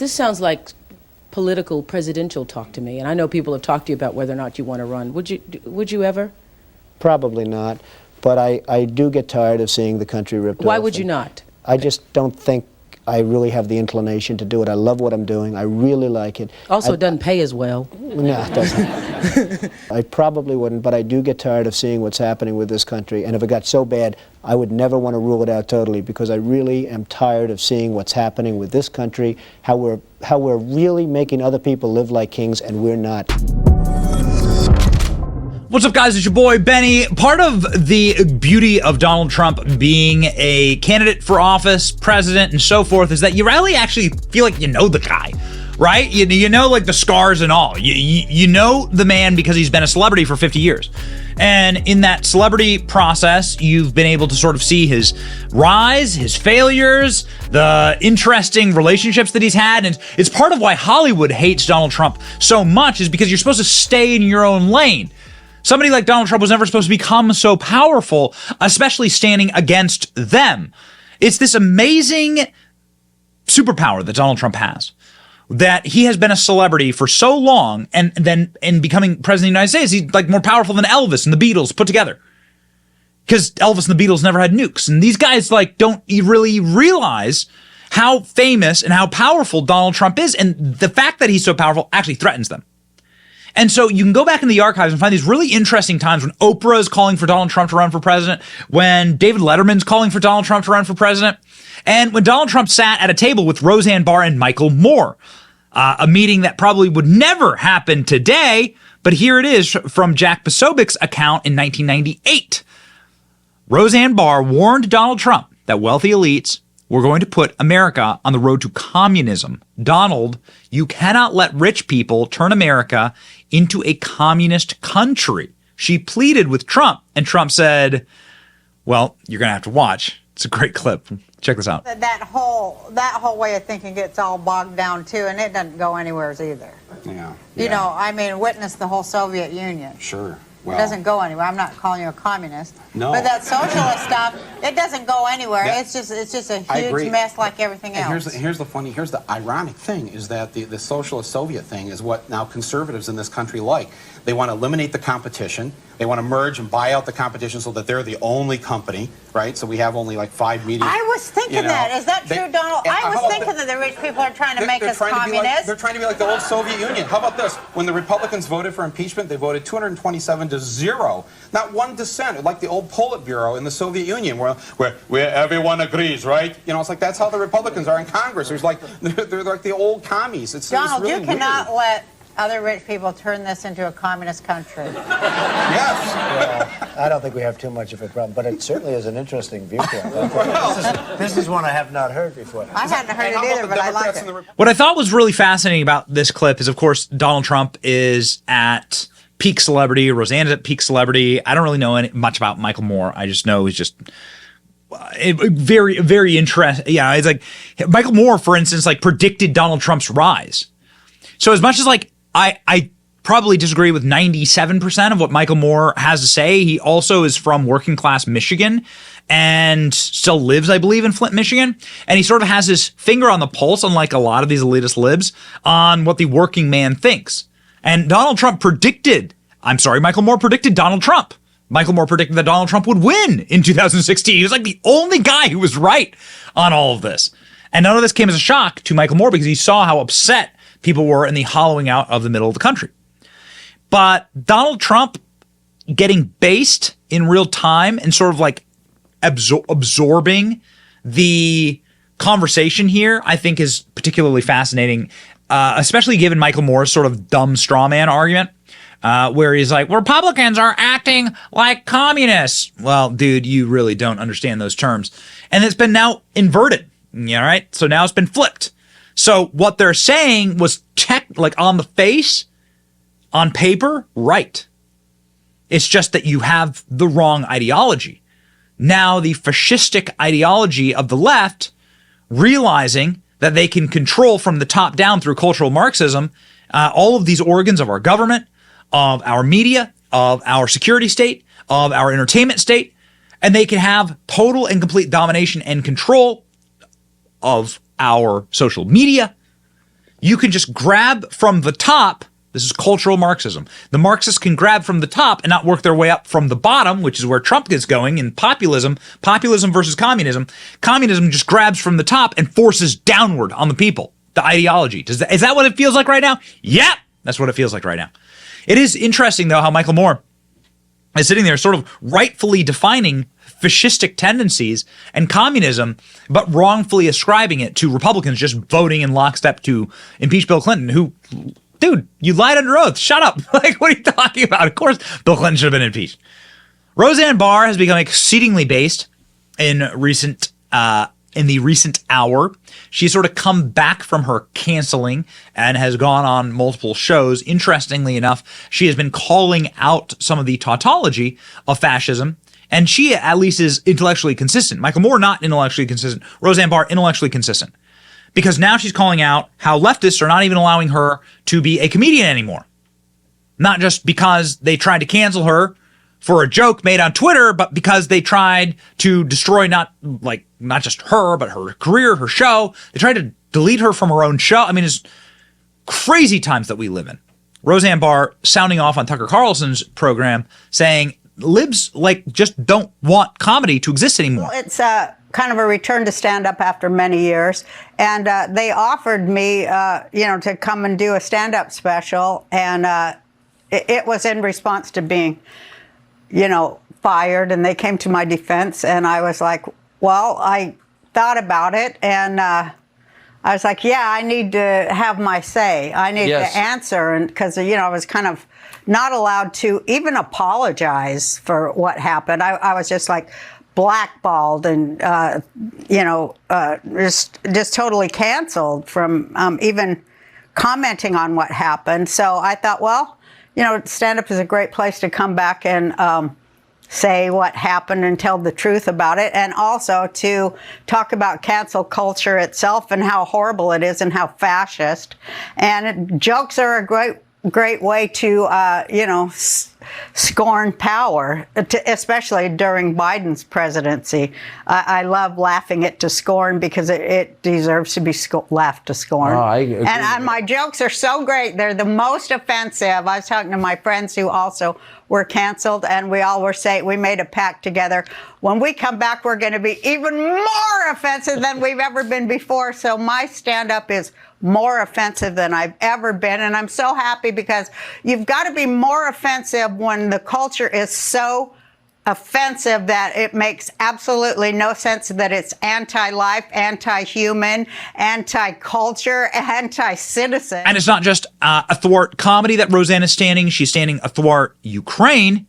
This sounds like political presidential talk to me, and I know people have talked to you about whether or not you want to run. Would you ever? Probably not, but I do get tired of seeing the country ripped off. Why would you not? I just don't think I really have the inclination to do it. I love what I'm doing. I really like it. Also, it doesn't pay as well. No, it doesn't. I probably wouldn't, but I do get tired of seeing what's happening with this country. And if it got so bad, I would never want to rule it out totally, because I really am tired of seeing what's happening with this country, how we're really making other people live like kings, and we're not. What's up, guys? It's your boy, Benny. Part of the beauty of Donald Trump being a candidate for office, president, and so forth is that you really actually feel like you know the guy, right? You know, like, the scars and all. You know the man because he's been a celebrity for 50 years. And in that celebrity process, you've been able to sort of see his rise, his failures, the interesting relationships that he's had. And it's part of why Hollywood hates Donald Trump so much, is because you're supposed to stay in your own lane. Somebody like Donald Trump was never supposed to become so powerful, especially standing against them. It's this amazing superpower that Donald Trump has, that he has been a celebrity for so long, and then in becoming president of the United States, he's like more powerful than Elvis and the Beatles put together. Because Elvis and the Beatles never had nukes. And these guys like don't really realize how famous and how powerful Donald Trump is. And the fact that he's so powerful actually threatens them. And so you can go back in the archives and find these really interesting times when Oprah is calling for Donald Trump to run for president, when David Letterman's calling for Donald Trump to run for president, and when Donald Trump sat at a table with Roseanne Barr and Michael Moore, a meeting that probably would never happen today, but here it is from Jack Posobiec's account in 1998. Roseanne Barr warned Donald Trump that wealthy elites were going to put America on the road to communism. Donald, you cannot let rich people turn America into a communist country. She pleaded with Trump, and Trump said, well, you're going to have to watch. It's a great clip. Check this out. That whole way of thinking gets all bogged down, too, and it doesn't go anywhere either. Yeah. You know, I mean, witness the whole Soviet Union. Sure. Well, it doesn't go anywhere. I'm not calling you a communist. No. But that socialist stuff, it doesn't go anywhere. Yeah. It's just a huge mess like everything else. Here's the ironic thing is that the socialist Soviet thing is what now conservatives in this country like. They want to eliminate the competition. They want to merge and buy out the competition so that they're the only company, right? So we have only like 5 media. I was thinking that. Is that true, Donald? I was thinking that the rich people are trying to make us communists. They're trying to be like the old Soviet Union. How about this? When the Republicans voted for impeachment, they voted 227-0. Not one dissent, like the old Politburo in the Soviet Union, where everyone agrees, right? You know, it's like that's how the Republicans are in Congress. There's like they're like the old commies. Donald, really you cannot let other rich people turn this into a communist country. Yes. Yeah, I don't think we have too much of a problem, but it certainly is an interesting viewpoint. This is one I have not heard before. I hadn't heard it either, but I like it. What I thought was really fascinating about this clip is, of course, Donald Trump is at peak celebrity. Roseanne's at peak celebrity. I don't really know much about Michael Moore. I just know he's just very, very interesting. Yeah, it's like Michael Moore, for instance, like predicted Donald Trump's rise. So as much as like I probably disagree with 97% of what Michael Moore has to say, he also is from working class Michigan and still lives, I believe, in Flint, Michigan. And he sort of has his finger on the pulse, unlike a lot of these elitist libs, on what the working man thinks. And Michael Moore predicted Donald Trump. Michael Moore predicted that Donald Trump would win in 2016. He was like the only guy who was right on all of this. And none of this came as a shock to Michael Moore because he saw how upset people were in the hollowing out of the middle of the country. But Donald Trump getting based in real time and sort of like absorbing the conversation here, I think is particularly fascinating, especially given Michael Moore's sort of dumb straw man argument, where he's like, Republicans are acting like communists. Well, dude, you really don't understand those terms. And it's been now inverted, all right? So now it's been flipped. So what they're saying was like on the face, on paper, right. It's just that you have the wrong ideology. Now the fascistic ideology of the left, realizing that they can control from the top down through cultural Marxism, all of these organs of our government, of our media, of our security state, of our entertainment state, and they can have total and complete domination and control of our social media. you can just grab from the top. This is cultural Marxism. The Marxists can grab from the top and not work their way up from the bottom, which is where Trump is going in populism. Populism versus communism. Communism just grabs from the top and forces downward on the people. The ideology. Is that what it feels like right now? Yep, that's what it feels like right now. It is interesting, though, how Michael Moore is sitting there sort of rightfully defining fascistic tendencies and communism, but wrongfully ascribing it to Republicans just voting in lockstep to impeach Bill Clinton, who, dude, you lied under oath. Shut up. Like, what are you talking about? Of course, Bill Clinton should have been impeached. Roseanne Barr has become exceedingly based in the recent hour. She's sort of come back from her canceling and has gone on multiple shows. Interestingly enough, she has been calling out some of the tautology of fascism, and she at least is intellectually consistent. Michael Moore, not intellectually consistent. Roseanne Barr, intellectually consistent. Because now she's calling out how leftists are not even allowing her to be a comedian anymore. Not just because they tried to cancel her for a joke made on Twitter, but because they tried to destroy not just her, but her career, her show. They tried to delete her from her own show. I mean, it's crazy times that we live in. Roseanne Barr sounding off on Tucker Carlson's program saying libs just don't want comedy to exist anymore. Well, it's kind of a return to stand-up after many years. And they offered me, to come and do a stand-up special. And it was in response to being fired, and they came to my defense, and I was like, well, I thought about it, and I was like, yeah, I need to have my say. I need to answer, and because, I was kind of not allowed to even apologize for what happened. I was just like blackballed and, just totally canceled from even commenting on what happened. So I thought, well, stand-up is a great place to come back and say what happened and tell the truth about it, and also to talk about cancel culture itself and how horrible it is and how fascist. And jokes are a great way to, scorn power, especially during Biden's presidency. I love laughing it to scorn because it deserves to be laughed to scorn. Oh, I agree. And my jokes are so great. They're the most offensive. I was talking to my friends who also were canceled, and we all were saying, we made a pact together. When we come back, we're going to be even more offensive than we've ever been before. So my stand-up is more offensive than I've ever been. And I'm so happy because you've got to be more offensive when the culture is so offensive that it makes absolutely no sense that it's anti-life, anti-human, anti-culture, anti-citizen. And it's not just athwart comedy that Roseanne is standing. She's standing athwart Ukraine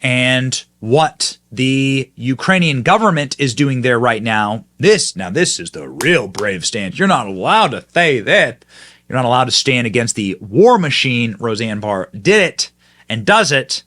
and what the Ukrainian government is doing there right now. This is the real brave stance. You're not allowed to say that. You're not allowed to stand against the war machine. Roseanne Barr did it and does it.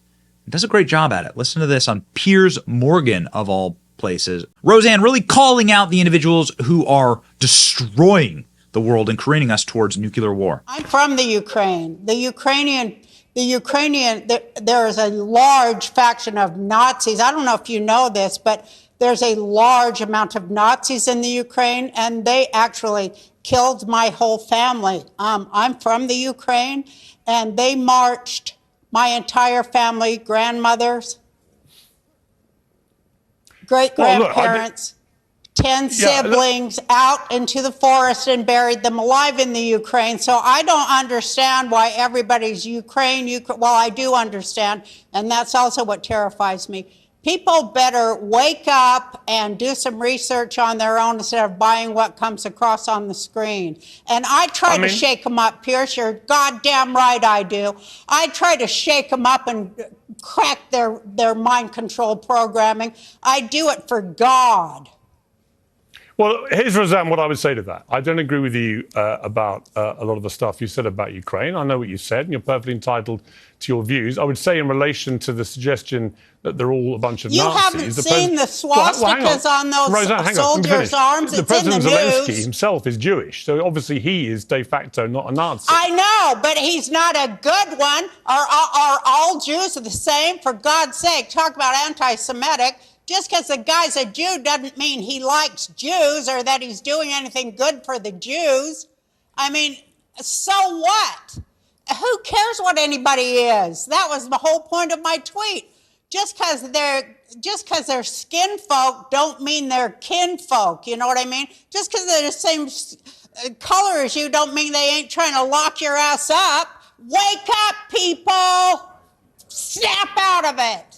Does a great job at it. Listen to this on Piers Morgan, of all places. Roseanne really calling out the individuals who are destroying the world and careening us towards nuclear war. I'm from the Ukraine. The Ukrainian, there is a large faction of Nazis. I don't know if you know this, but there's a large amount of Nazis in the Ukraine, and they actually killed my whole family. I'm from the Ukraine, and they marched my entire family, grandmothers, great-grandparents, 10 siblings out into the forest and buried them alive in the Ukraine. So I don't understand why everybody's Ukraine. Well, I do understand, and that's also what terrifies me. People better wake up and do some research on their own instead of buying what comes across on the screen. And I try to shake them up, Pierce. You're goddamn right I do. I try to shake them up and crack their mind control programming. I do it for God. Well, here's, Roseanne, what I would say to that. I don't agree with you about a lot of the stuff you said about Ukraine. I know what you said, and you're perfectly entitled to your views. I would say in relation to the suggestion that they're all a bunch of Nazis. You haven't seen the swastikas on those Roseanne, soldiers' arms. The It's in the President Zelensky news. himself is Jewish, so obviously he is de facto not a Nazi. I know, but he's not a good one. Are all Jews the same? For God's sake, talk about anti-Semitic. Just because the guy's a Jew doesn't mean he likes Jews or that he's doing anything good for the Jews. I mean, So what? Who cares what anybody is? That was the whole point of my tweet. Just because they're skin folk don't mean they're kin folk. You know what I mean? Just because they're the same color as you don't mean they ain't trying to lock your ass up. Wake up, people! Snap out of it.